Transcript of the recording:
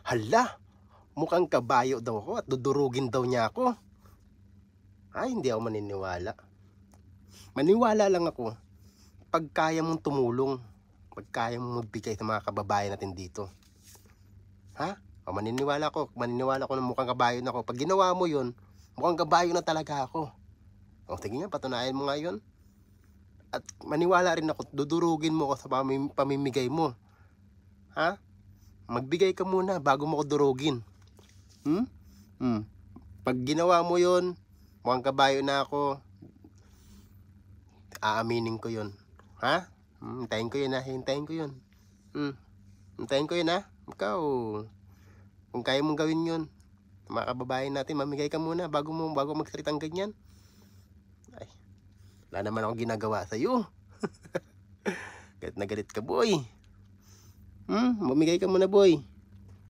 Hala, mukhang kabayo daw ako at dudurugin daw niya ako. Ay, hindi ako maniniwala. Maniwala lang ako pag kaya mong tumulong, pag kaya mong magbigay sa mga kababayan natin dito. Ha? O, maniniwala ko na mukhang kabayo na ako. Pag ginawa mo yun, mukhang kabayo na talaga ako. O, sige nga, patunayan mo nga yun. At maniwala rin ako, dudurugin mo ako sa pamimigay mo. Ha? Magbigay ka muna bago mo ko durugin. Pag ginawa mo yun, mukhang kabayo na ako, aaminin ko yun. Ha? Hintayin ko yun ha, hintayin ko yun. Hintayin ko yun ha. Ikaw, kung kaya mong gawin yun, mga kababayan natin, mamigay ka muna bago magsalitang ganyan. Ay, wala naman akong ginagawa sa'yo. Galit na galit ka, boy. Mamigay ka muna, boy.